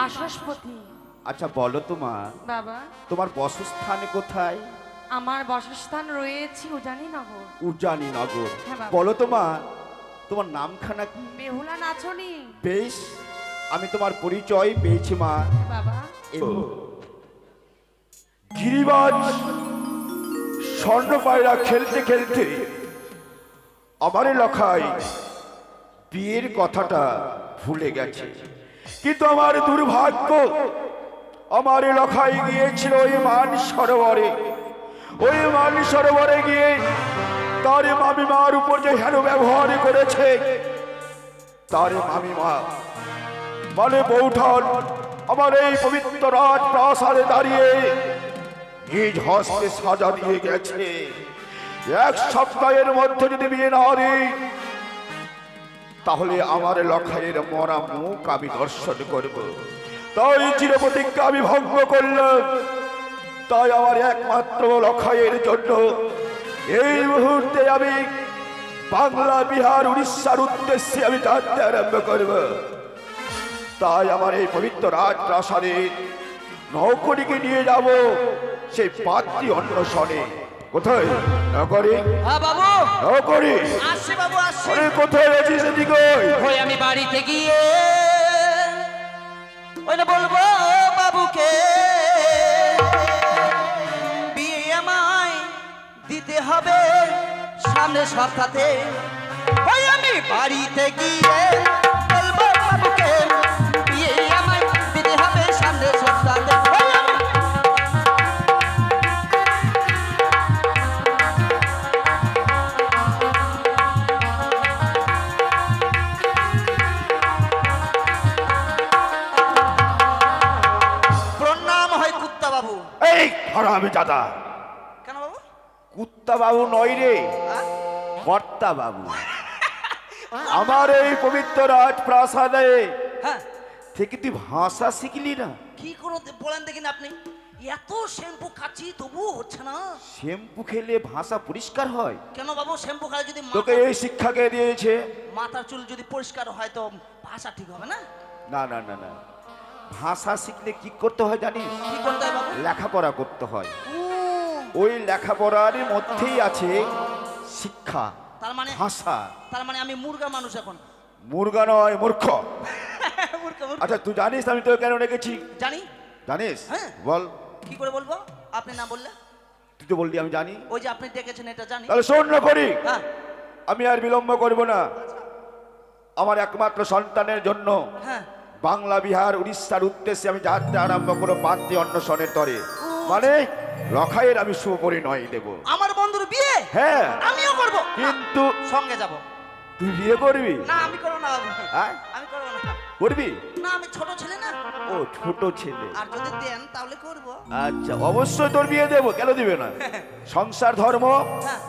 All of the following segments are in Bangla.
বাসস্পতি। আচ্ছা বলো তোমার বাবা, তোমার বসস্থান কোথায়? আমার বাসস্থান রয়েছে উজানিনগর। উজানিনগর। হ্যাঁ বাবা। বলো তোমার নামখানা কি? বেহুলা নাচনি। বেশ, আমি তোমার পরিচয় পেয়েছি মা। বাবা, গিরিবাজ স্বর্ণ পায়রা খেলতে খেলতে আমার এলাকায় বিয়ের কথাটা ভুলে গেছে, কিন্তু আমার দুর্ভাগ্য আমার এলাকায় গিয়েছিল ওই মান সরোবরে। ওই মান সরোবরে গিয়ে তার মামিমার উপর যে হেন ব্যবহার করেছে, তার মামিমা মানে বৌঠান আমার এই পবিত্র রাজপ্রাসাদে দাঁড়িয়ে নিজ হস্তে সাজা দিয়ে গেছে। এক সপ্তাহের মধ্যে যদি বিয়ে না দিই, তাহলে আমার লখাইয়ের মরা মুখ আমি দর্শন করব। তাই চিরপ্রতিজ্ঞা আমি ভঙ্গ করলাম। তাই আমার একমাত্র লখাইয়ের জন্য এই মুহূর্তে আমি বাংলা, বিহার, উড়িষ্যার উদ্দেশ্যে আমি যাত্রা আরম্ভ করব। তাই আমার এই পবিত্র রাজপ্রাসাদে নৌকরিকে নিয়ে যাব সেই পাত্রী অন্বেষণে। কোথায় নগরী? হ্যাঁ বাবু, নগরী আসছি বাবু, আসছি। আরে কোথায় আছিস এদিকে? ওই আমি বাড়িতে গিয়ে ওই না বলবো বাবুকে বিয়ে আমায় দিতে হবে সামনে সপ্তাহে। ওই আমি বাড়িতে গিয়ে বলবো বাবুকে বিয়ে আমায় দিতে হবে সামনে সপ্তাহে। এই হারামি দাদা, কেন বাবু? কুত্তা বাবু নয় রে, হ্যাঁ? কর্তা বাবু। আমার এই পবিত্র রাজপ্রাসাদে হ্যাঁ, থেকে তুই ভাষা শিখলি না? কি করে বলেন দেখেন আপনি? এত শ্যাম্পু খাচ্ছি তবু হচ্ছে না। শ্যাম্পু খেলে ভাষা পরিষ্কার হয়? কেন বাবু? শ্যাম্পু খালে যদি তোকে এই শিক্ষা কে দিয়েছে? মাথার চুল যদি পরিষ্কার হয় তো ভাষা ঠিক হবে না? না না না না, ভাষা শিখলে কি করতে হয় জানিস? কি করতে হয় বাবু? লেখাপড়া করতে হয়। ও, ওই লেখাপড়ার মধ্যেই আছে শিক্ষা, তার মানে ভাষা। আমি মুর্গা মানুষ এখন। মুর্গা নয়, মূর্খ। মূর্খ, মূর্খ। আচ্ছা তুই জানিস আমি তোকে কেন রেখেছি? জানি। জানিস? হ্যাঁ। বল। কি করে বলবো? আপনি না বললে? তুই তো বললি আমি জানি। ওই যে আপনি ডেকেছেন এটা জানি। তাহলে শোন না করি, হ্যাঁ আমি আর বিলম্ব করব না। আমার একমাত্র সন্তানের জন্য হ্যাঁ। বাংলা, বিহার, উড়িষ্যার উদ্দেশ্যে আমি যাত্রা আরম্ভ করবো পাত্রী অন্বেষণের তরে। মানে লখাইয়ের আমি সুপরিণয় দেব। আমার বন্ধুর বিয়ে? হ্যাঁ। আমিও করব, কিন্তু সঙ্গে যাব। তুই বিয়ে করবি? না আমি করব না বাবু। হ্যাঁ? আমি করব না। করবি? না আমি ছোট ছেলে না। ও ছোট ছেলে। আর যদি দেন তাহলে করব। আচ্ছা অবশ্যই তোর বিয়ে দেবো, কেন দিবে না? সংসার ধর্ম হ্যাঁ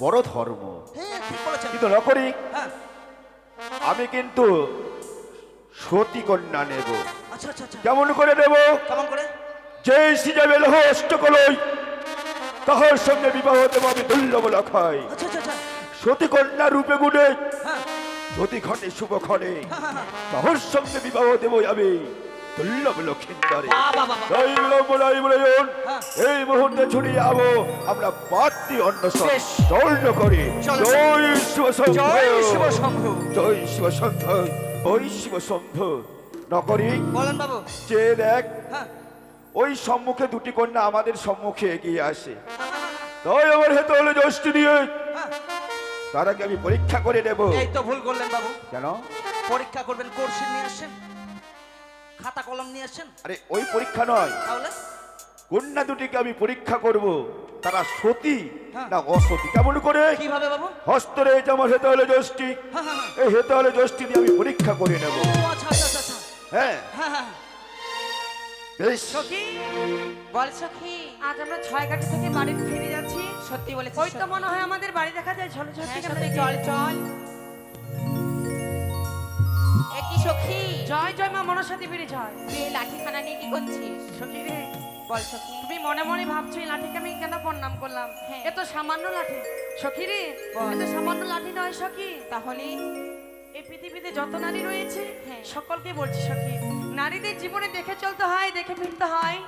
বড় ধর্ম। হ্যাঁ, ঠিক বলেছেন। কিন্তু নকরি, হ্যাঁ। আমি কিন্তু সতী কন্যা নেব। আচ্ছা আচ্ছা আচ্ছা। কেমন করে নেব? কেমন করে? যে সিজাবে লহ অষ্টকলই, তাহার সঙ্গে বিবাহ দেব আমি দুর্লভ লখাই। আচ্ছা আচ্ছা আচ্ছা। সতী কন্যা রূপে গুণে হ্যাঁ যদি ঘটে শুভ ক্ষণে, হ্যাঁ, হ্যাঁ, হ্যাঁ। তাহার সঙ্গে বিবাহ দেব আমি দুর্লভ লক্ষিন্দরে। বাহ, বাহ, বাহ, বাহ। তাই বিলম্ব নাই বলুন, হ্যাঁ। এই মুহূর্তে ছুটে যাবো আমরা পাত্রী অন্বেষণ। বেশ। চল করি। চলো। জয় শিব শম্ভ, জয় শিব শম্ভ। জয় শিব শম্ভ, ওই শিব শম্ভ। নকরি বলেন বাবু। যে দেখ, হ্যাঁ। ওই সম্মুখে দুটি কন্যা আমাদের সম্মুখে এগিয়ে আসে। তাই আমার হেতে হলে যষ্টি দিয়ে হ্যাঁ। তারাকে আমি পরীক্ষা করে নেব। এই তো ভুল করলেন বাবু। কেন? পরীক্ষা করবেন, কোর্সিট নিয়ে আসছেন, খাতা কলম নিয়ে আসছেন। আরে ওই পরীক্ষা নয়, তাহলে কন্যা দুটিকে আমি পরীক্ষা করব তারা সতী হ্যাঁ। না অসতী। কেমন করে? কিভাবে বাবু? হস্তরে এই যে আমার হেতে হলে যষ্টি, হ্যাঁ হ্যাঁ হ্যাঁ। এই হেতে হলে যষ্টি দিয়ে আমি পরীক্ষা করে নেব। ও আচ্ছা আচ্ছা আচ্ছা আচ্ছা। হ্যাঁ হ্যাঁ হ্যাঁ। বেশ। সখী, বল সখী, আজ আমরা ছয়ঘাটি থেকে বাড়িতে ফিরে যাচ্ছি। সত্যি বলেছিস। ওই তো মনে হয় আমাদের বাড়ি দেখা যায়। ঝলে ঝলে হ্যাঁ সত্যি, চল চল। একই সখী, জয় জয় মা মনসা দেবীর জয়। তুই এই লাঠিখানা নিয়ে কি করছিস? সখী রে, বল সখী। তুমি মনে মনে ভাবছো এই লাঠিকে আমি কেন প্রণাম করলাম? হ্যাঁ। এ তো সামান্য লাঠি। সখী রে, বল। এ তো সামান্য লাঠি নয় সখী। তাহলে এই পৃথিবীতে যত নারী রয়েছে হ্যাঁ। সকলকে বলছি সখী, নারীদের জীবনে দেখে চলতে হয়, দেখে ফিরতে হয়,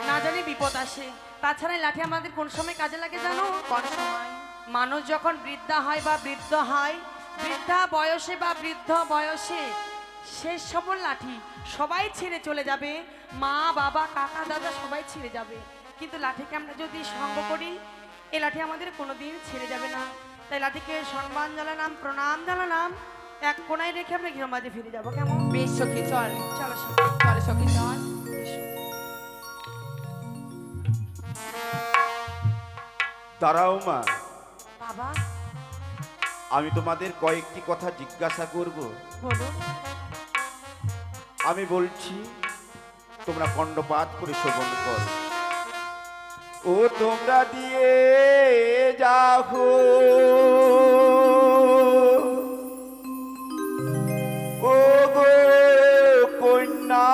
না জানি বিপদ আসে। তাছাড়া এই লাঠি আমাদের কোন সময় কাজে লাগে জানো? কোন সময়? মানুষ যখন বৃদ্ধা হয় বা বৃদ্ধ হয়, বৃদ্ধা বয়সে বা বৃদ্ধ বয়সে শেষ সবল লাঠি সবাই ছেড়ে চলে যাবে, মা বাবা কাকা দাদা সবাই ছেড়ে যাবে, কিন্তু লাঠিকে আমরা যদি সঙ্গ করি এই লাঠি আমাদের কোনোদিন ছেড়ে যাবে না। তাই লাঠিকে সম্মান জানালাম, প্রণাম জানালাম, এক কোনায় রেখে আমরা গৃহমাঝে ফিরে যাবো। কেমন? বেশ সখী চল। চলো সখী। চল সখী চল। দাঁড়াও মা, বাবা আমি তোমাদের কয়েকটি কথা জিজ্ঞাসা করব। বলুন। আমি বলছি, তোমরা কর্ণপাত করে শ্রবণ করো। ও তোমরা দিয়ে যাও ও গো কন্যা,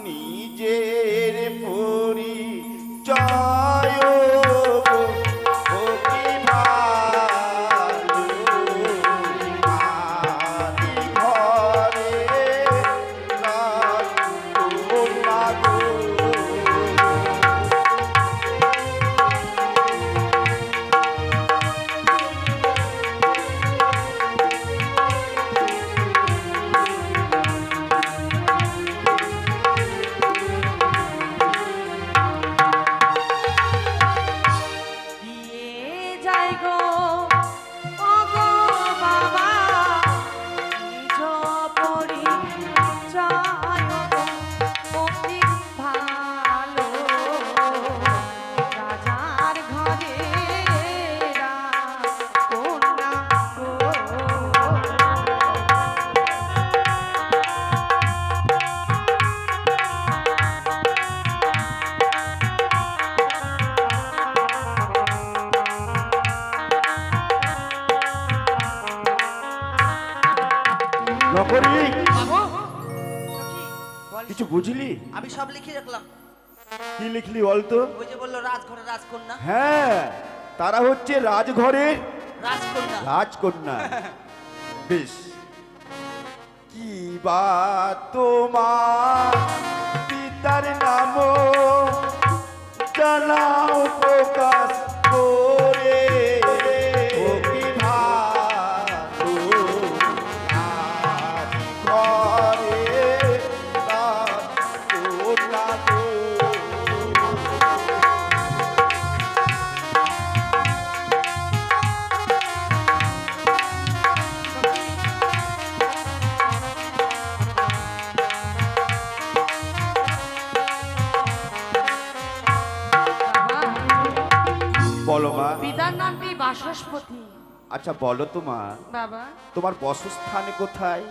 নিজের পরিচয় গো, ও কি ভালো আদি ঘরে রাখো না গো। দিয়ে যাই গো ও গো বাবা, নিজ পরিচয় গো, অতি ভালো রাজার ঘরে কন্যা গো। নকরি, বাবু সখী, বল। কিছু বুঝলি? আমি সব লিখে রাখলাম। কি লিখলি বলতো? ওই যে বললো রাজঘরে রাজকন্যা, হ্যাঁ, তারা হচ্ছে রাজঘরের রাজকন্যা। রাজকন্যা। বেশ, কি বা তোমার পিতার নাম জানাও প্রকাশ করে, ও কি ভালো আদি ঘরে রাজকন্যা গো। বলো মা। পিতার নামটি বাসস্পতি। আচ্ছা বলো তো মা, বাবা তোমার বসস্থান কোথায়?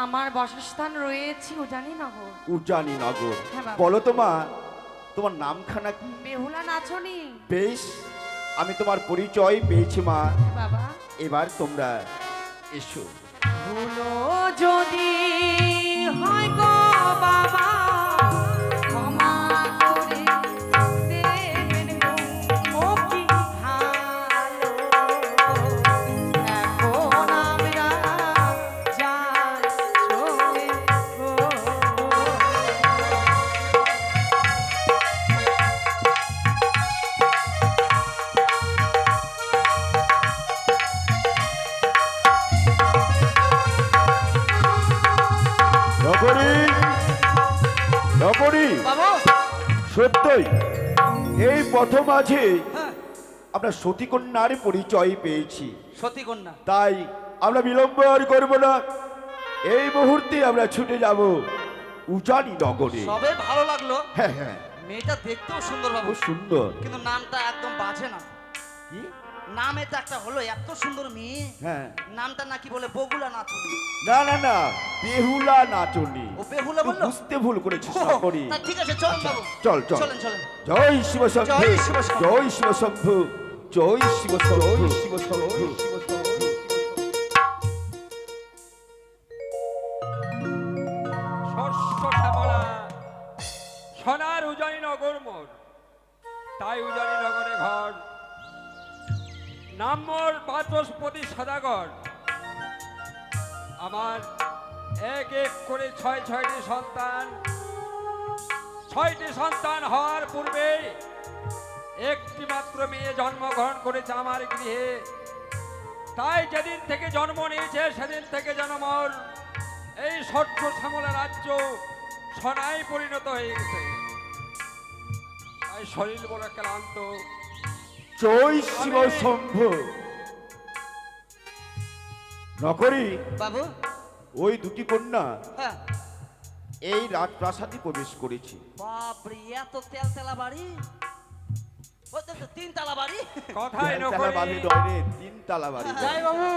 আমার বাসস্থান রয়েছে উজানি নগর। উজানি নগর। হ্যাঁ বাবা। বলো তো মা, তোমার নামখানা কি? বেহুলা নাচনি। বেশ, আমি তোমার পরিচয় পেয়েছি মা। বাবা এবার তোমরা এসো। ভুলো যদি হয় গো বাবা, ক্ষমা করে দেবেন গো, ও কি ভালো এখন আমরা যাই চলে গো। নগরী, নগরী, বাবু সত্যই এই প্রথম আছে হ্যাঁ, আমরা সতীকন্যার পরিচয় পেয়েছি। সতী কন্যা। তাই আমরা বিলম্ব আর করব না, এই মুহূর্তে আমরা ছুটে যাব উজানি নগরে। সবে ভালো লাগলো, হ্যাঁ হ্যাঁ, মেয়েটা দেখতেও সুন্দর বাবু, খুব সুন্দর। কিন্তু নামটা একদম বাজে না। কি? নামে তো একটা হলো, এত সুন্দর মেয়ে, হ্যাঁ, নামটা নাকি বলে বগুলা নাচনি। না না না, বেহুলা নাচনি। ও বেহুলা তুই বললো? বুঝতে ভুল করেছিস ও, নগরী। তা ঠিক আছে চল বাবু, চল চল, চলেন চলেন। জয় শিব শম্ভু, জয় শিব শম্ভু। জয় শিব শম্ভু, জয় শিব শম্ভু, শিব শম্ভু, শিব শম্ভু। শস্য শ্যামলা সোনার উজানি নগর মোর, তাই উজানি নগরে ঘর, নাম মোর বাচস্পতি সদাগর। আমার এক এক করে ছয়টি সন্তান, 6টি সন্তান হওয়ার পূর্বে একটি মাত্র মেয়ে জন্মগ্রহণ করেছে আমার গৃহে। তাই যেদিন থেকে জন্ম নিয়েছে সেদিন থেকে যেন মোর এই শস্য শ্যামলা রাজ্য সোনায় পরিণত হয়ে গেছে। তাই শরীর বড় ক্লান্ত। জয় শিব শম্ভু। নগরী, বাবু। ওই দুটি কন্যা হ্যাঁ। এই রাজপ্রাসাদে প্রবেশ করেছি। বাপরে, এত তেলতেলা বাড়ি! ওই তো 3 তালা বাড়ি। কথাই তিনতলা বাড়ি নকরি। নয় রে, 3 বাড়ি। যাই বাবু।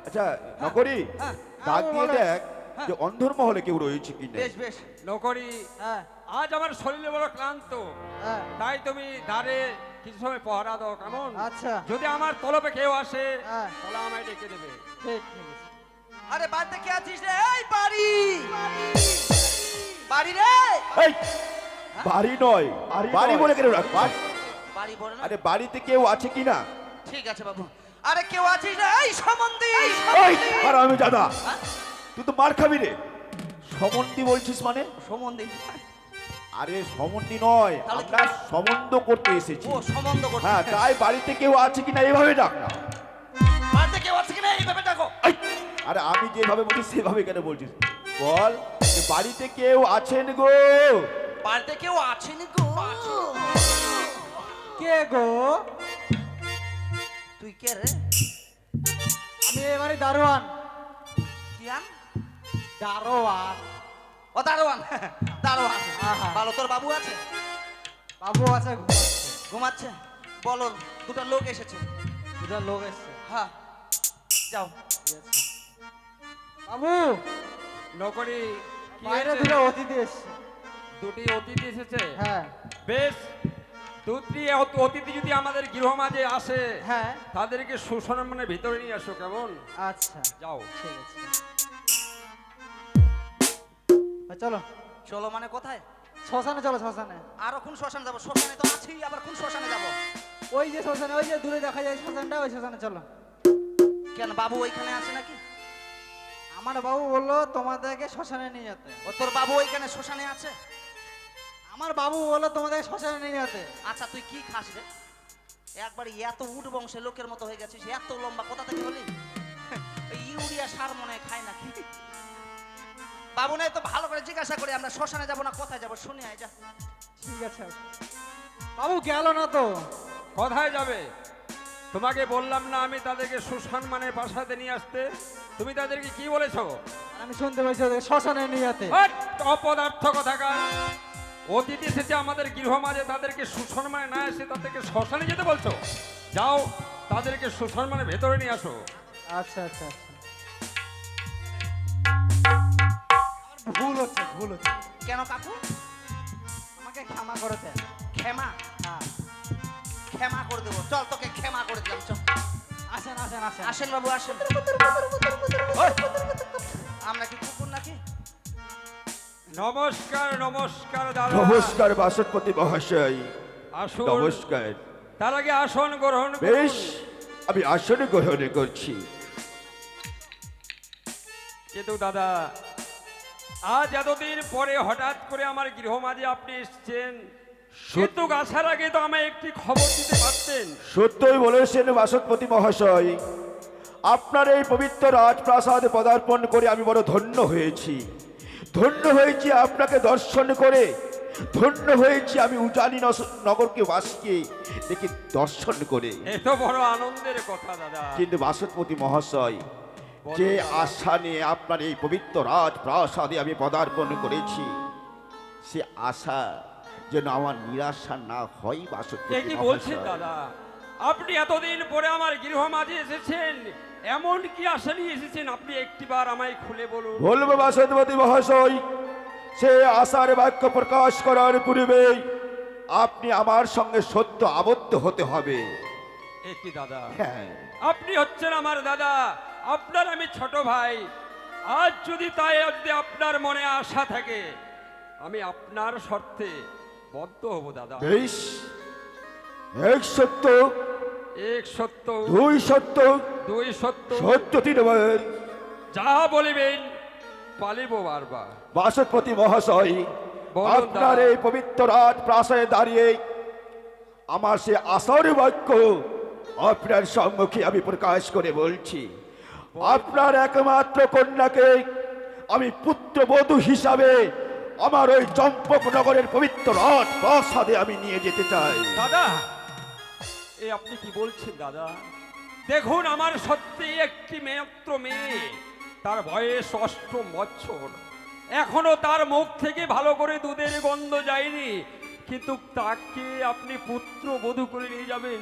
আচ্ছা নগরী, হ্যাঁ। ডাক দিয়ে বলো। দেখ যে অন্ধর মহলে কেউ রয়েছে কিনা। বেশ বেশ। নকরি, হ্যাঁ আজ আমার শরীর বড় ক্লান্ত। হ্যাঁ। তাই তুমি দ্বারে কিছু সময় পহরা দাও, কেমন? আচ্ছা। যদি আমার তলবে কেউ আসে হ্যাঁ। তাহলে আমায় ডেকে দেবে। ঠিক ঠিক আছে। আরে বাড়িতে কে আছিস রে? এই বাড়ি! বাড়ি রে! এই বাড়ি নয়, বাড়ি বলে কেন রাখবো? বাড়ি বলে না? আরে বাড়িতে কেউ আছে কিনা? ঠিক আছে বাবু। আরে কেউ আছিস রে? এই সম্বন্ধী! এই আর আমি দাদা, হ্যাঁ? তুই তো মার খাবি রে। সমন্দি বলছিস মানে? সম্বন্ধী। আরে সমন্দি নয়, তাহলে কি? আমরা সম্বন্ধ করতে এসেছি। ও সম্বন্ধ করতে। হ্যাঁ, তাই বাড়িতে কেউ আছে কিনা এভাবে ডাক না। বাড়িতে কেউ আছে কিনা এইভাবে ডাকো। এই, আরে আমি যেভাবে বলছি সেভাবে কেন বলছিস? বল যে বাড়িতে কেউ আছেন গো? বাড়িতে কেউ আছেন গো? কে গো? তুই কে রে? আমি এবারে দারোয়ান। কি আন? দারোয়ান। ও দারোয়ান। দারোয়ান। আহা। ভালো, তোর বাবু আছে? বাবু আছে, ঘুমাচ্ছে? বলো, দুটো লোক এসেছে। দুটা লোক এসছে। হ্যাঁ, যাও। বাবু, নকরি, কি বাইরে হয়েছে? দুটো অতিথি এসছে। দুটি অতিথি এসেছে। হ্যাঁ বেশ, দুটি অতিথি যদি আমাদের গৃহ মাঝে আসে হ্যাঁ। তাদেরকে সুসম্মানের ভিতরে নিয়ে আসো, কেমন? আচ্ছা যাও। ঠিক আছে। চলো চলো মানে কোথায়? শ্মশানে চলো, শ্মশানে। আরো কোন শ্মশানে যাবো? শ্মশানে তো আছেই, আবার কোন শ্মশানে যাবো? ওই যে শ্মশানে, ওই যে দূরে দেখা যায় শ্মশানটা, ওই শ্মশানে চলো। কেন, বাবু ওইখানে আছে নাকি? আমার বাবু বললো তোমাদেরকে শ্মশানে নিয়ে যেতে। ও তোর বাবু ওইখানে শ্মশানে আছে? আমার বাবু বললো তোমাদেরকে শ্মশানে নিয়ে যেতে। আচ্ছা, তুই কি খাস রে? একবার এত উট বংশের লোকের মতো হয়ে গেছিস, এত লম্বা, কোথা থেকে হলি? এই ইউরিয়া সার মনে হয় খায় নাকি? বাবু নাই তো ভালো করে জিজ্ঞাসা করে আমরা শ্মশানে যাবো না কোথায় যাবো, শুনে আয় যা। ঠিক আছে। বাবু গেল না তো? কোথায় যাবে? তোমাকে বললাম না আমি তাদেরকে সুসম্মানের প্রাসাদে নিয়ে আসতে? তুমি তাদেরকে কি বলেছো? আর আমি শুনতে পাইছি ওদেরকে শ্মশানে নিয়ে যেতে। হাট, অপদার্থ কথাকার। অতিথি এসেছে আমাদের গৃহ মাঝে, তাদেরকে সুসম্মানে না এসে তাদেরকে শ্মশানে যেতে বলছো? যাও, তাদেরকে সুসম্মানের ভেতরে নিয়ে আসো। আচ্ছা আচ্ছা আচ্ছা। আমার ভুল হচ্ছে, ভুল হচ্ছে। কেন কাকু? আমাকে ক্ষমা করে দেন। ক্ষমা? হ্যাঁ। ক্ষমা করে দেবো, চল তোকে ক্ষমা করে দিলাম, চল। আসেন আসেন আসেন। আসেন বাবু, আসেন। আমরা কি কুকুর নাকি? নমস্কার, নমস্কার দাদা। নমস্কার বাসপতি মহাশয়, আসুন। নমস্কার। তার আগে আসন গ্রহণ করুন। বেশ, আমি আসন গ্রহণ করছি। কিন্তু দাদা, আজ এতদিন পরে হঠাৎ করে আমার গৃহ মাঝে আপনি এসেছেন, কিন্তু আসার আগে তো আমায় একটি খবর দিতে পারতেন। সত্যই বলেছেন বাসপতি মহাশয়, আপনার এই পবিত্র রাজপ্রাসাদে পদার্পণ করে আমি বড় ধন্য হয়েছি। ধন্য হয়েছি আপনাকে দর্শন করে, ধন্য হয়েছি আমি উজানি নগরকে বাসকে দেখে দর্শন করে। এত বড় আনন্দের কথা দাদা। কিন্তু বাসপতি মহাশয়, যে আশা নিয়ে আপনার এই পবিত্র রাজপ্রাসাদে আমি পদার্পণ করেছি, সে আশা যেন আমার নিরাশা না হয় এ বাসপতি কি বলছেন মহাশয়। দাদা? আপনি এতদিন পরে আমার গৃহ মাঝে এসেছেন, এমন কি আশা নিয়ে এসেছেন আপনি একটিবার আমায় খুলে বলুন। বলবো বাসপতি মহাশয়, সে আশার বাক্য প্রকাশ করার পূর্বেই আপনি আমার সঙ্গে সত্য আবদ্ধ হতে হবে। একটি দাদা, হ্যাঁ, আপনি হচ্ছেন আমার দাদা, আপনার আমি ছোট ভাই। আজ যদি আপনার মনে আশা থাকে, আমি আপনার শর্তে বদ্ধ হব দাদা। বেশ, এক সত্য, এক সত্য, দুই সত্য, দুই সত্য, সত্য 3 বার। যা বলিবেন পালিব বারবার। বাসুপতি মহাশয়, বলুন আপনার দাদা। এই পবিত্র রাজ প্রাসাদে দাঁড়িয়ে আমার সে আশার বাক্য আপনার সম্মুখে আমি প্রকাশ করে বলছি, আপনার একমাত্র কন্যাকে আমি পুত্রবধূ হিসাবে আমার ওই চম্পকনগরের পবিত্র রাজ প্রাসাদে আমি নিয়ে যেতে চাই। দাদা, এই আপনি কি বলছেন দাদা? দেখুন, আমার সত্যি একটি মাত্র মেয়ে, তার বয়স 8 বছর, এখনো তার মুখ থেকে ভালো করে দুধের গন্ধ যায়নি, কিন্তু তাকে আপনি পুত্র বধূ করে নিয়ে যাবেন,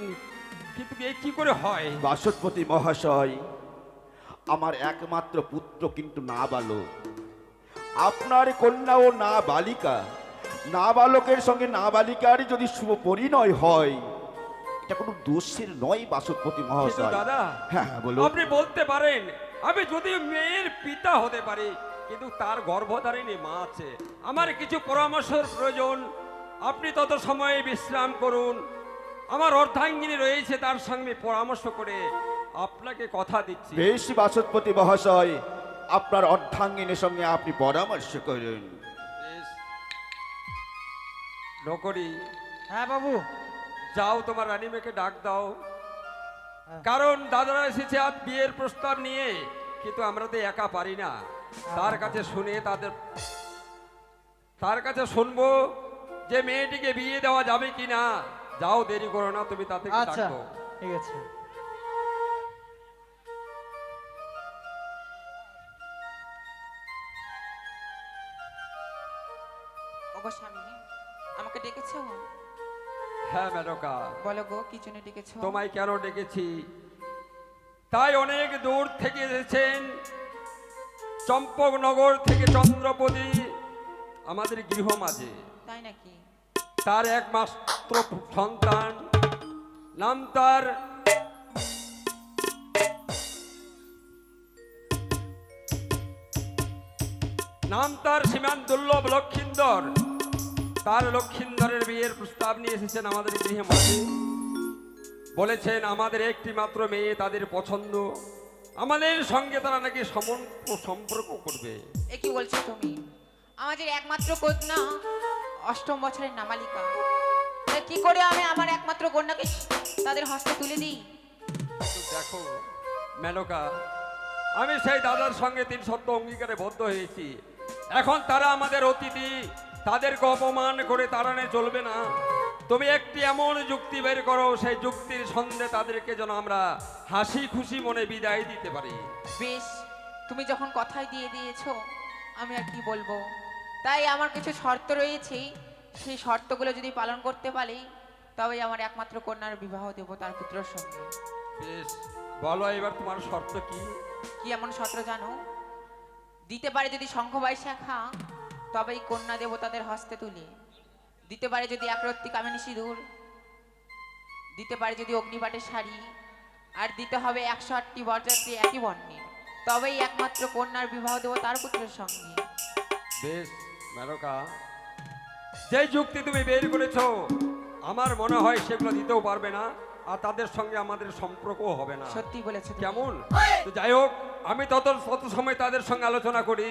কিন্তু এ কি করে হয়? বাসুপতি মহাশয়, আমার একমাত্র পুত্র কিন্তু নাবালক, আপনার কন্যাও না বালিকা। নাবালকের সঙ্গে নাবালিকার যদি শুভ পরিণয় হয়, এটা কোনো দোষের নয় বাসুপতি কিন্তু মহাশয়। দাদা, হ্যাঁ বলুন। আপনি বলতে পারেন আমি যদি মেয়ের পিতা হতে পারি, কিন্তু তার গর্ভধারিণী মা আছে, আমার কিছু পরামর্শের প্রয়োজন। আপনি তত সময়ে বিশ্রাম করুন, আমার অর্ধাঙ্গিনী রয়েছে, তার সঙ্গে পরামর্শ করে আপনাকে কথা দিচ্ছি। বেশ বাসুপতি মহাশয়, আপনার অর্ধাঙ্গিনীর সঙ্গে আপনি পরামর্শ করুন। বেশ। নকরি, হ্যাঁ বাবু। যাও তোমার রানীমেকে ডাক দাও, কারণ দাদারা এসেছে আজ বিয়ের প্রস্তাব নিয়ে, কিন্তু আমরা তো একা পারি না, তার কাছে শুনে তার কাছে শুনবো যে মেয়েটিকে বিয়ে দেওয়া যাবে কিনা। যাও, দেরি করো না, তুমি তাতে আচ্ছা ডাকো। ঠিক আছে। ওগো স্বামী, আমাকে ডেকেছো? হ্যাঁ মেনকা, বলো গো, কি জন্য ডেকেছো? তোমায় কেন ডেকেছি? তাই অনেক দূর থেকে এসেছেন, চম্পকনগর থেকে চন্দ্রপতি আমাদের গৃহ মাঝে। তাই নাকি? তার একমাত্র সন্তান, নাম তার সীমান্ত দুর্লভ লক্ষিন্দর। তার লক্ষিন্দরের বিয়ের প্রস্তাব নিয়ে এসেছেন আমাদের গৃহে মাঝে। বলেছেন আমাদের একটি মাত্র মেয়ে তাদের পছন্দ, আমাদের সঙ্গে তারা নাকি সম্পর্ক করবে। এ কি বলছো তুমি? আমাদের একমাত্র কন্যা 8ম বছরের নাবালিকা, তা কি করে আমি আমার একমাত্র কন্যাকে তাদের হস্তে তুলে দিই? তো দেখো মেনকা, আমি সেই দাদার সঙ্গে 3 সত্য অঙ্গীকারে বদ্ধ হয়েছি। এখন তারা আমাদের অতিথি, তাদেরকে অপমান করে তাড়ানো চলবে না। তুমি একটি এমন যুক্তি বের করো, সেই যুক্তির সঙ্গে তাদেরকে যেন আমরা হাসি খুশি মনে বিদায় দিতে পারি। বেশ, তুমি যখন কথাই দিয়ে দিয়েছো, আমি আর কি বলবো। তাই আমার কিছু শর্ত রয়েছে, সেই শর্তগুলো যদি পালন করতে পারি, তবে আমার একমাত্র কন্যার বিবাহ দেব তার পুত্রের সঙ্গে। বেশ, বলো এবার তোমার শর্ত কি? কি এমন শর্ত জানো? দিতে পারে যদি শঙ্খ বৈশাখা, তবেই কন্যা দেব তাদের হস্তে তুলে। দিতে পারে যদি একরত্তি কামিনী সিঁদুর, দিতে পারে যদি অগ্নিপাটের শাড়ি, আর দিতে হবে 108টি বরযাত্রী একই বর্ণের, তবেই একমাত্র কন্যার বিবাহ দেব তার পুত্রের সঙ্গে। বেশ মেনকা, যে যুক্তি তুমি বের করেছো, আমার মনে হয় সেগুলো দিতেও পারবে না, আর তাদের সঙ্গে আমাদের সম্পর্কও হবে না। সত্যি বলেছো তুমি। কেমন? তো যাই হোক, আমি তত সময় তাদের সঙ্গে আলোচনা করি,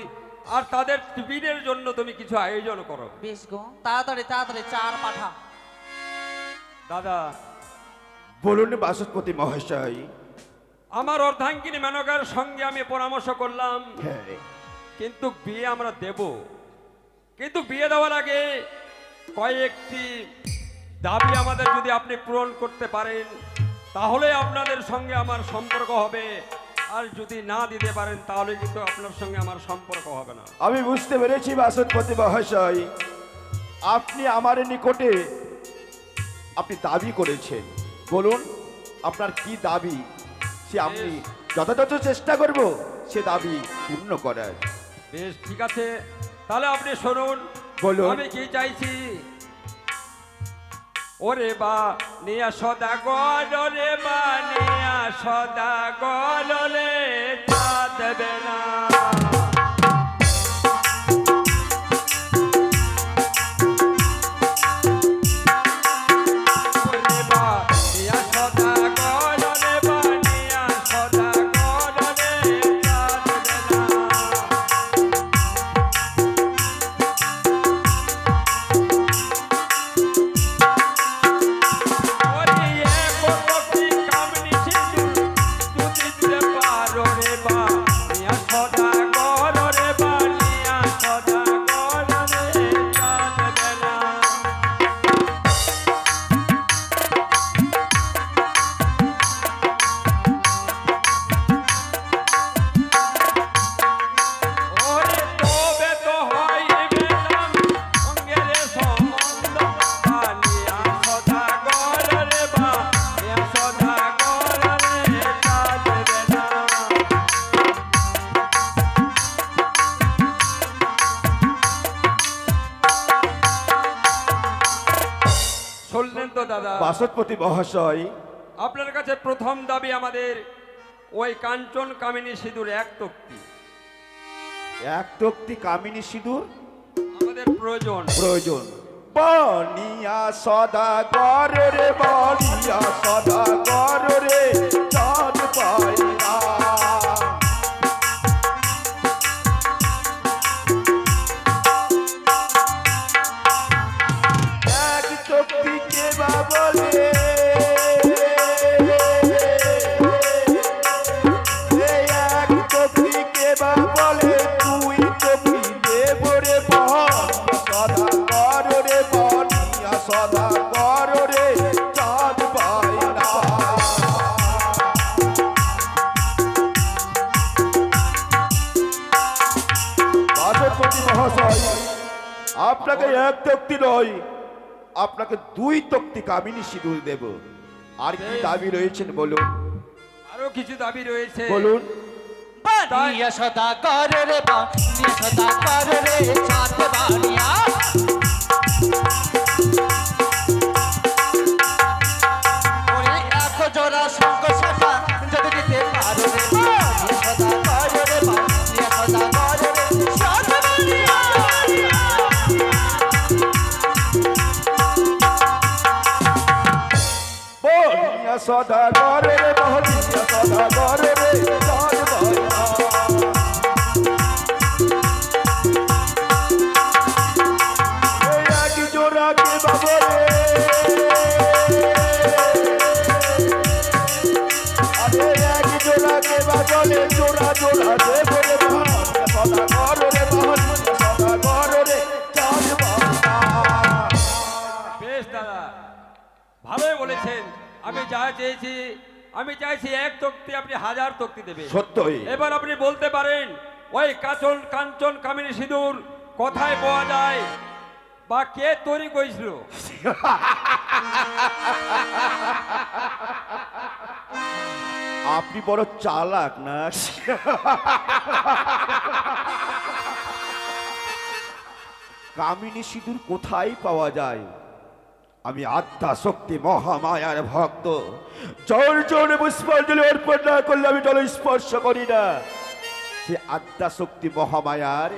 আর তাদের টিফিনের জন্য তুমি কিছু আয়োজন করো। বেশ গো। তাড়াতাড়ি তাড়াতাড়ি চার পাঠা। দাদা, বলুন বাসুপতি মহাশয়। আমার অর্ধাঙ্গিনী মেনকার সঙ্গে আমি পরামর্শ করলাম, হ্যাঁ, কিন্তু বিয়ে আমরা দেব, কিন্তু বিয়ে দেওয়ার আগে কয়েকটি দাবি আমাদের যদি আপনি পূরণ করতে পারেন, তাহলে আপনাদের সঙ্গে আমার সম্পর্ক হবে, আর যদি না দিতে পারেন তাহলে কিন্তু আপনার সঙ্গে আমার সম্পর্ক হবে না। আমি বুঝতে পেরেছি বাসুপতি মহাশয়, আপনি আমার নিকটে আপনি দাবি করেছেন। বলুন আপনার কি দাবি, সে আমি যথাযথ চেষ্টা করব সে দাবি পূর্ণ করার। বেশ, ঠিক আছে, তাহলে আপনি শুনুন বলুন। আমি কি চাইছি। ওরে বা নিয়া সদা গল, রে বা নিয়া সদা গল, রে চা দেবে না। ওরে বা নিয়া সদা গল, রে বা নিয়া সদা গল, রে চা দেবে না। বাসদপতি মহাশয়, আপনার কাছে প্রথম দাবি আমাদের ওই কাঞ্চন কামিনী সিঁদুর এক তক্তি এক তক্তি কামিনী সিঁদুর আমাদের প্রয়োজন। প্রয়োজন। বানিয়া সদা কর রে, বানিয়া সদা কর রে, চাঁদ পাই না। এক তক্তি কে বা বলে, এই এক তক্তি কে বা বলে, তুই তক্তি দেব রে, বানিয়া সদা কর রে, বানিয়া সদা কর রে, চাঁদ পাই না। বাচস্পতি মহাশয়, আপনাকে এক তক্তি নয়, আপনাকে দুই তক্তি কামিনী সিঁদুর দেব। আর কি দাবি রয়েছেন বলুন, আরো কিছু দাবি রয়েছে। বলুন। বানিয়া সদা কর রে, বানিয়া সদা কর রে, চাঁদ বানিয়া। ওরে এক জোড়া শঙ্খ শাখা যদি দিতে পারো রে, বানিয়া সদা কর রে, বানিয়া সদা কর রে, চাঁদ বানিয়া। বানিয়া সদা কর রে, বানিয়া সদা কর রে, চাঁদ পাই না। এই এক জোড়া কে বাবা রে, আরে এক জোড়া কে বাবা রে, জোড়া জোড়া দেব রে, বানিয়া সদা কর রে, বানিয়া সদা কর রে, চাঁদ পাই না। বেশ দাদা, ভালোই বলেছেন। আমি যা চেয়েছি, আমি চাইছি এক তক্তি, আপনি 1000 তক্তি দেবে। সত্যই। এবার আপনি বলতে পারেন ওই কাঞ্চন কামিনী সিঁদুর কোথায় পাওয়া যায় বা কে তৈরি করেছিল? আপনি বড় চালাক না? কামিনী সিঁদুর কোথায় পাওয়া যায়? আমি আত্মা শক্তি মহামায়ার ভক্ত, জল জলে পুষ্পাঞ্জলি অর্পণ না করলে আমি জল স্পর্শ করি না। সে আত্মা শক্তি মহামায়ার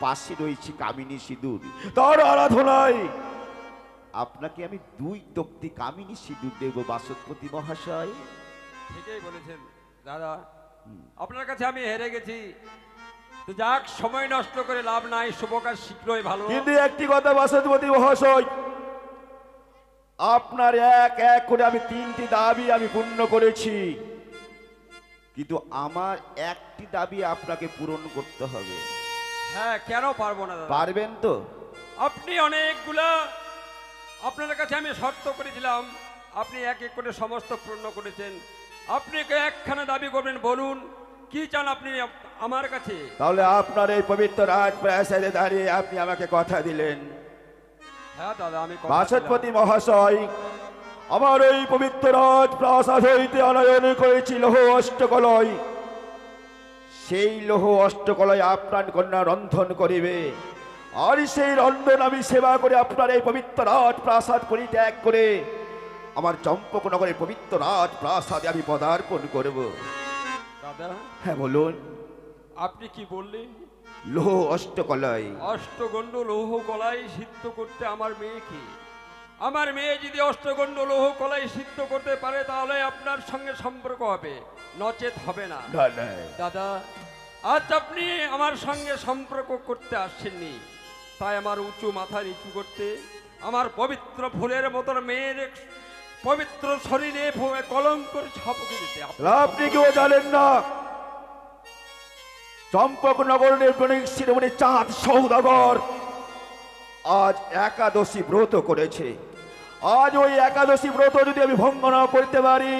পাশে রয়েছে কামিনী সিঁদুর, তার আরাধনায় আপনাকে আমি দুই তক্তি কামিনী সিঁদুর দেব বাসদপতি মহাশয়। ঠিকই বলেছেন দাদা, আপনার কাছে আমি হেরে গেছি। তো যাক, সময় নষ্ট করে লাভ নাই, শুভ কাজ শীঘ্রই ভালো। কিন্তু একটি কথা বাসদপতি মহাশয়, আপনার এক এক করে আমি 3টি দাবি আমি পূর্ণ করেছি, কিন্তু আমার একটি দাবি আপনাকে পূরণ করতে হবে। হ্যাঁ, কেন পারবো না দাদা? পারবেন তো? আপনি অনেকগুলা, আপনার কাছে আমি শর্ত করেছিলাম, আপনি এক এক করে সমস্ত পূর্ণ করেছেন। আপনি একখানা দাবি করবেন, বলুন কি চান আপনি আমার কাছে? তাহলে আপনার এই পবিত্র রাজপ্রাসাদে দাঁড়িয়ে আপনি আমাকে কথা দিলেন। হ্যাঁ দাদা, আমি কথা বাচস্পতি মহাশয়, আমার এই পবিত্র রাজপ্রাসাদ হইতে আনয়ন করেছি লৌহ অষ্টকলয়, সেই লৌহ অষ্টকলয় আপনার কন্যা রন্ধন করিবে, আর সেই রন্ধন আমি সেবা করে আপনার এই পবিত্র রাজপ্রাসাদ পরিত্যাগ করে আমার চম্পকনগরের পবিত্র রাজপ্রাসাদে আমি পদার্পণ করব। দাদা, হ্যাঁ বলুন। আপনি কি বললেন? লৌহ অষ্টকলয়। অষ্টগণ্ড লৌহ কলাই সিদ্ধ করতে আমার মেয়েকে, আমার মেয়ে যদি অষ্টগণ্ড লৌহ কলাই সিদ্ধ করতে পারে তাহলে আপনার সঙ্গে সম্পর্ক হবে, নচেত হবে না। দাদা, আজ আপনি আমার সঙ্গে সম্পর্ক করতে আসছেননি, তাই আমার উঁচু মাথা নিচু করতে, আমার পবিত্র ফুলের মতন মেয়ের পবিত্র শরীরে কলঙ্কর ছাপকে দিতে আপনি কেউ জানেন না, চম্পকনগরের শিরোমণি চাঁদ সৌদাগর আজ একাদশী ব্রত করেছে। আজ ওই একাদশী ব্রত যদি আমি ভঙ্গ না করতে পারি,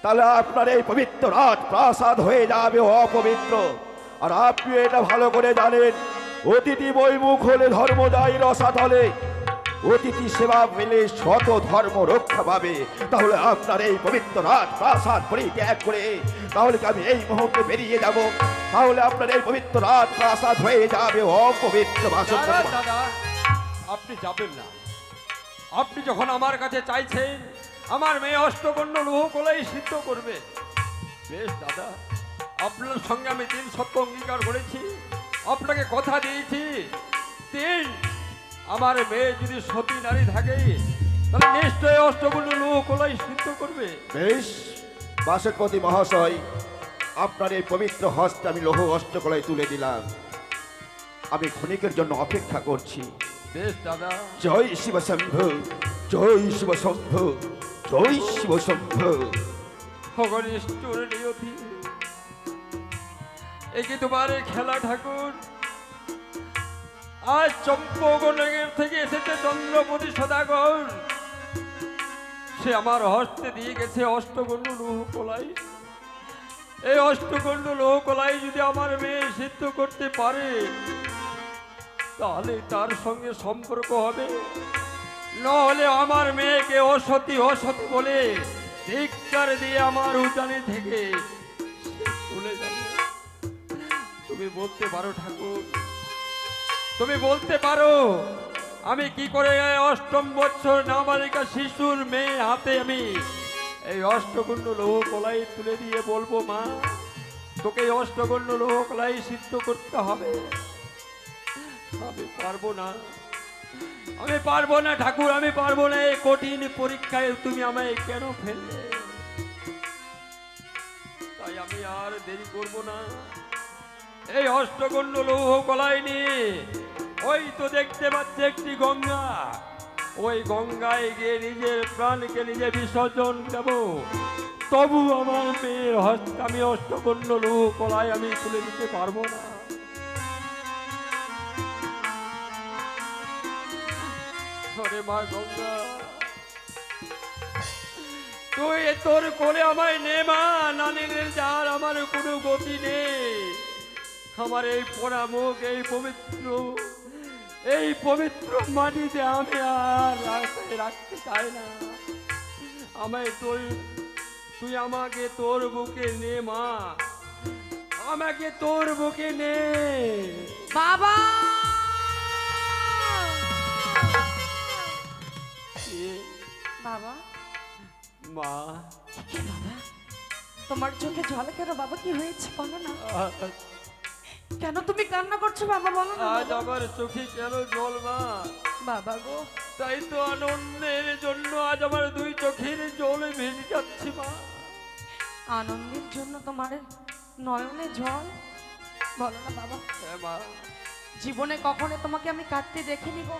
তাহলে আপনার এই পবিত্র রাজপ্রাসাদ হয়ে যাবে অপবিত্র। আর আপনি এটা ভালো করে জানেন, অতিথি বৈমুখ হলে ধর্ম যায় রসাতলে, অতিথি সেবা পেলে শত ধর্ম রক্ষা পাবে। তাহলে আপনার এই পবিত্র রাজপ্রাসাদ পরিত্যাগ করে তাহলে কি আমি এই মুহূর্তে বেরিয়ে যাব? তাহলে আপনার এই পবিত্র রাজপ্রাসাদ হয়ে যাবে অপবিত্র। দাদা, দাদা, আপনি যাবেন না, আপনি যখন আমার কাছে চাইছেন আমার মেয়ে অষ্টকণ্ড লোহ কলাই সিদ্ধ করবে, বেশ দাদা, আপনার সঙ্গে আমি 3 সত্য অঙ্গীকার করেছি, আপনাকে কথা দিয়েছি। 3, আমার মেয়ে যদি সতী নারী থাকে তাহলে নিশ্চয়ই অষ্টকণ্ড লোহ কলাই সিদ্ধ করবে। বেশ, বাসেরপতি মহাশয়, আপনার এই পবিত্র হস্তে আমি লৌহ অষ্টকলাই তুলে দিলাম। আমি ক্ষণিকের জন্য অপেক্ষা করছি। বেশ দাদা, জয় শিব শম্ভু, জয় শিব শম্ভু, জয় শিব শম্ভু। ভগবানের নিয়তি, একে তোমার খেলা ঠাকুর। আজ চম্পকনগর থেকে এসেছে চন্দ্রপতি সদাগর, সে আমার হস্তে দিয়ে গেছে অষ্টকণ্ড লোহ কলাই। এই অষ্টকণ্ড লোহ কলাই যদি আমার মেয়ে সিদ্ধ করতে পারে তাহলে তার সঙ্গে সম্পর্ক হবে, নহলে আমার মেয়েকে অসতী অসতী বলে ধিক্কার দিয়ে আমার উজানি থেকে চলে যাবে। তুমি বলতে পারো ঠাকুর, তুমি বলতে পারো আমি কি করে এই 8ম বছর নাবালিকা শিশুর মেয়ে হাতে আমি এই অষ্টকণ্ড লোহ কলাই তুলে দিয়ে বলবো, মা তোকে এই অষ্টকণ্ড লোহ কলাই সিদ্ধ করতে হবে? আমি পারবো না, আমি পারবো না ঠাকুর, আমি পারবো না। এই কঠিন পরীক্ষায় তুমি আমায় কেন ফেললে? তাই আমি আর দেরি করব না, এই অষ্টকণ্ড লৌহ কলাই নিয়ে ওই তো দেখতে পাচ্ছি একটি গঙ্গা, ওই গঙ্গায় গিয়ে নিজের প্রাণকে নিজে বিসর্জন দেব, তবু আমার মেয়ের হস্তে আমি অষ্টকণ্ড লৌহ কলাই আমি তুলে দিতে পারবো না। ওরে মা গঙ্গা, তুই তোর কোলে আমায় নে মা, না নিলে যার আমার কোনো গতি নেই। আমার এই পোড়া মুখ, এই পবিত্র মাটিতে আমি আর রাখতে চাই না। আমায় তুই আমাকে তোর বুকে নে মা, আমাকে তোর বুকে নে বাবা। বাবা, মা। কি বাবা, তোমার চোখে জল কেন বাবা? কি হয়েছে বলো না, কেন তুমি কান্না করছো বাবা? বলো না আজ বাবা। আমার চোখে কেন জল মা? বাবা গো, তাই তো আনন্দের জন্য আজ আমার 2 চোখের জলে ভেসে যাচ্ছে মা। আনন্দের জন্য তোমার নয়নে জল? বলো না বাবা, হ্যাঁ মা, জীবনে কখনো তোমাকে আমি কাঁদতে দেখিনি গো।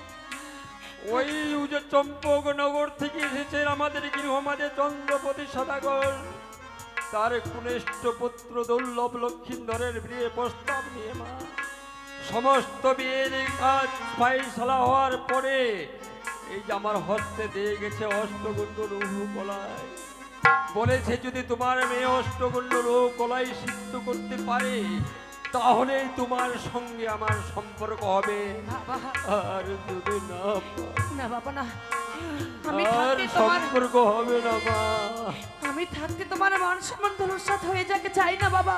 ওই যে চম্পকনগর থেকে এসেছেন আমাদের গৃহমাঝে চন্দ্রপতি সদাগর, তার কনিষ্ঠ পুত্র দুর্লভ লক্ষিন্দরের বিয়ে প্রস্তাব নিয়ে মা। সমস্ত বিয়ের কাজ ফাইসালা হওয়ার পরে এই যে আমার হস্তে দিয়ে গেছে অষ্টকণ্ড লৌহ কলাই, বলেছে যদি তোমার মেয়ে অষ্টকণ্ড লৌহ কলাই সিদ্ধ করতে পারে তাহলেই তোমার সঙ্গে আমার সম্পর্ক হবে, বাবা, আর যদি না না বাবা না, আমি আর থাকতে তোমার সম্পর্ক হবে না মা। আমি থাকতে তোমার মান সম্মান ধনুষাত হয়ে যাকে চাই না বাবা।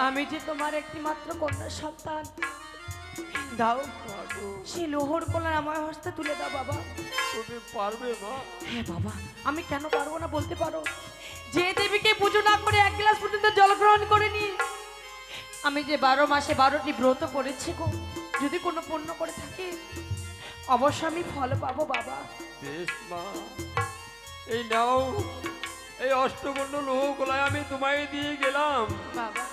আমি যে তোমার একটি মাত্র কন্যা সন্তান, দাও সেই লোহর কলা আমার হস্তে তুলে দাও বাবা। তুমি পারবে মা? হ্যাঁ বাবা, আমি কেন পারবো না বলতে পারো? যে দেবীকে পুজো না করে 1 গ্লাস পর্যন্ত জল গ্রহণ করিনি, আমি যে 12 মাসে 12টি ব্রত করেছি গো, যদি কোনো পুণ্য করে থাকি অবশ্য আমি ফল পাবো বাবা। বেশ মা, এই নাও এই অষ্টকণ্ড লৌহ কলাই আমি তোমায় দিয়ে গেলাম। বাবা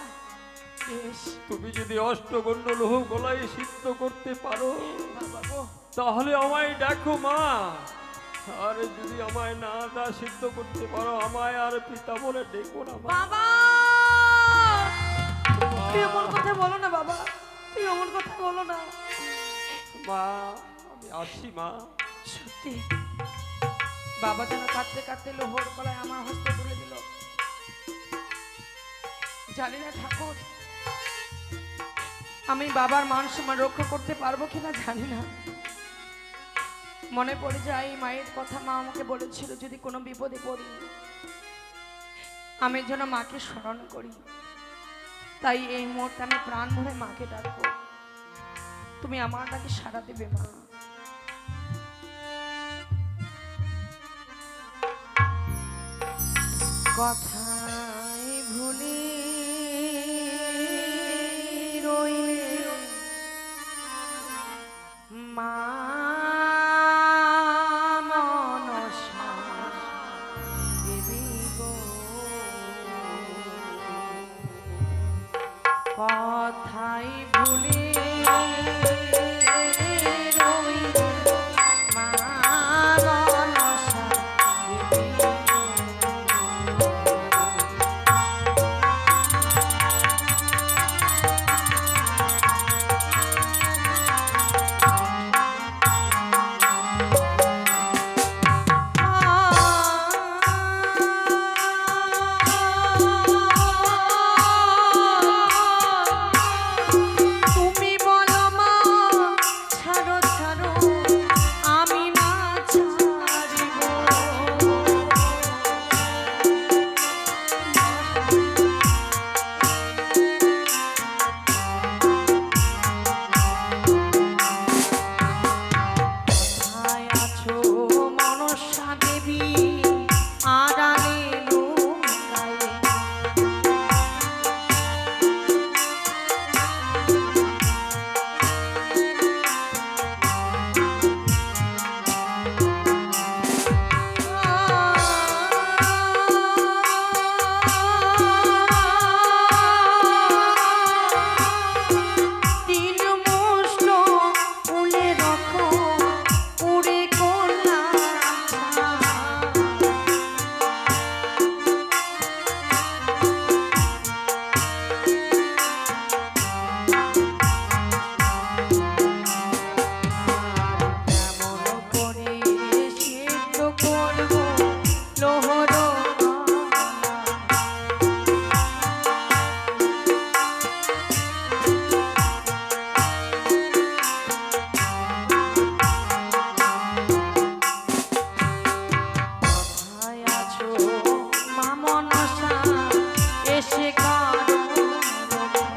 বেশ, তুমি যদি অষ্টকণ্ড লৌহ কলাই সিদ্ধ করতে পারো বাবা গো, তাহলে আমায় দেখো মা, আর যদি আমায় না সিদ্ধ করতে পারো আমায় আর পিতা বলে ডেকো না মা। বাবা তুই এমন কথা বলো না বাবা, তুই এমন কথা বলো না। মা আমি আসি মা। সত্যি বাবা যেন কাঁদতে কাঁদতে লোহর কলায় আমার হস্তে তুলে দিল। জানি না ঠাকুর আমি বাবার মান সম্মান রক্ষা করতে পারবো কিনা জানি না। মনে পড়ে যায় মায়ের কথা, মা আমাকে বলেছিল যদি কোনো বিপদে পড়ি আমি যেন মাকে স্মরণ করি। তাই এই মুহূর্তে আমি প্রাণ ভরে মাকে ডাকবো, তুমি আমার ডাকে সাড়া দেবে মা। কথায় ভুলে রইলে মা মনসা দেবী গো, কথায় ভুলে রইলে মা মনসা দেবী গো। তুমি বলো মা, ছাড়ো ছাড়ো, আমি না ছাড়িব। কোথায় আছো মনসা দেবী, আড়ালে লুকায়ে। তিন মুষ্ট উলে রাখো, উড়ে কন্যা কেমন করে সিদ্ধ করব লোহর কোথায় আছো মা মনসা, এসে কারো রক্ষা।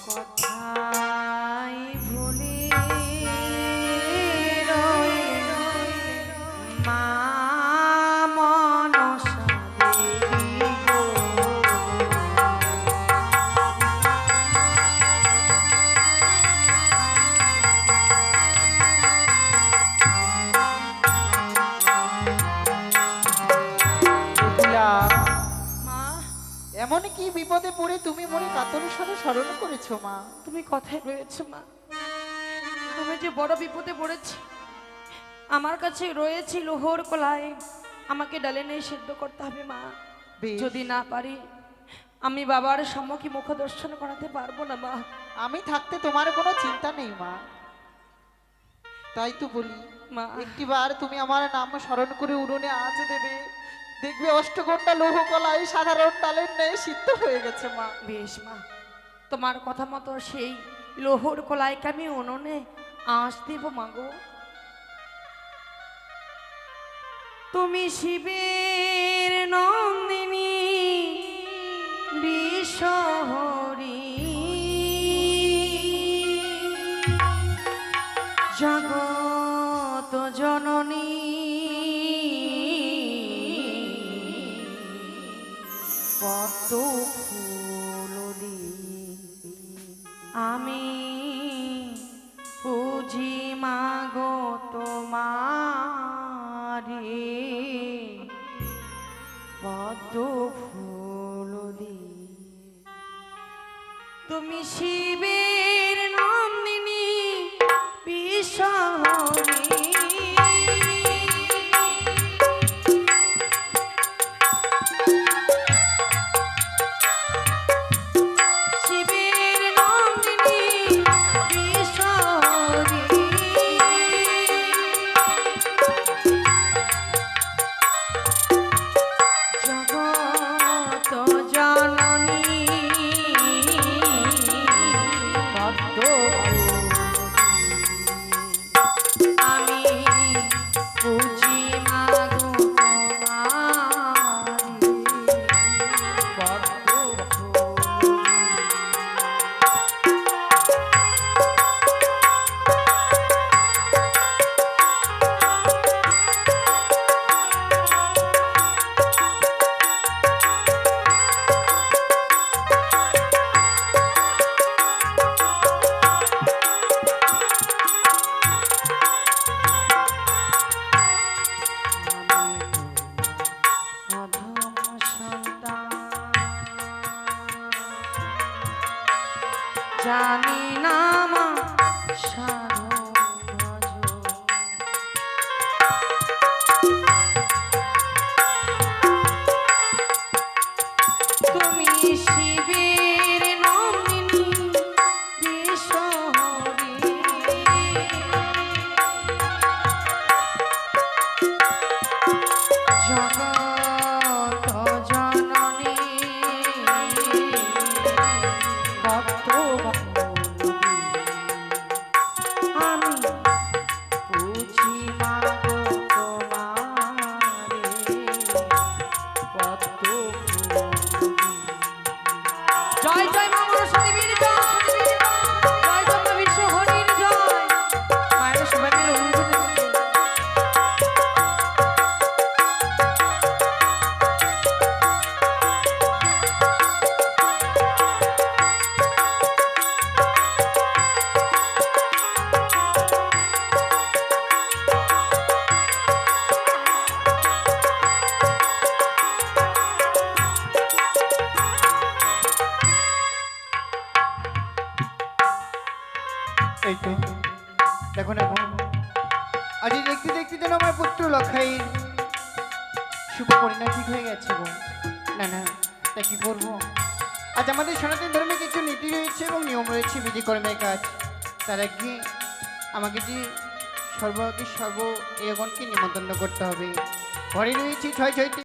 কথায় ভুলে রইল মা মনসা দেবী গো। কোকিলা, মা, এমন কি বিপদে পড়ে তুমি মনে কাতর স্বরে স্মরণ করেছো মা? তুমি কথায় রয়েছো মা, আমি যে বড় বিপদে পড়েছি। আমার কাছে রয়েছে লোহর কলাই, আমাকে ডালে নিয়ে সিদ্ধ করতে হবে মা। বেশ, যদি না পারি আমি বাবার সম্মুখে মুখ দর্শন করাতে পারবো না মা। আমি থাকতে তোমার কোনো চিন্তা নেই মা। তাই তো বলি মা, একটিবার তুমি আমার নাম স্মরণ করে উড়নে আঁচ দেবে, দেখবে অষ্টঘণ্টা লৌহ কলাই সাধারণ ডালের ন্যায় সিদ্ধ হয়ে গেছে মা। বেশ মা, তোমার কথা মতো সেই লোহর কলাইকে আমি উনুনে আঁচ দেব মাগো। তুমি শিবের নন্দিনী বিশ্বহরি, জগত জননী পদ্ম ফুলদি, আমি পুজি মাগো তোমারে পদ্ম ফুলদি। তুমি শিবের নন্দিনী বিশ্বহরি, শিবের নন্দিনী বিশ্বহরি, জগত জননী জানি না মা সাধন ভজন। তুমি শিবের নন্দিনী বিশ্বহরি, জগত জননী ভক্ত বন্দী। আমি বুঝি মাগো তোমারে ভক্ত বন্দী। জয় জয় মা মনসা দেবীর জয়, জয় জয় মা বিশ্বহরির জয়। মায়ের সবাই মিলে অনুভূতি করবে। এই তো দেখো না বোন, আজ এই দেখতে দেখতে যেন আমার পুত্র লক্ষাইয়ের শুভ পরিণাম ঠিক হয়ে গেছে বোন। না না, তা কি করবো? আজ আমাদের সনাতন ধর্মে কিছু নীতি রয়েছে এবং নিয়ম রয়েছে বিধিকর্মের কাজ। তার আগে আমাকে যে সর্বকে সর্ব এরকমকে নিমন্ত্রণ করতে হবে। ঘরে রয়েছে ৬ ৬টি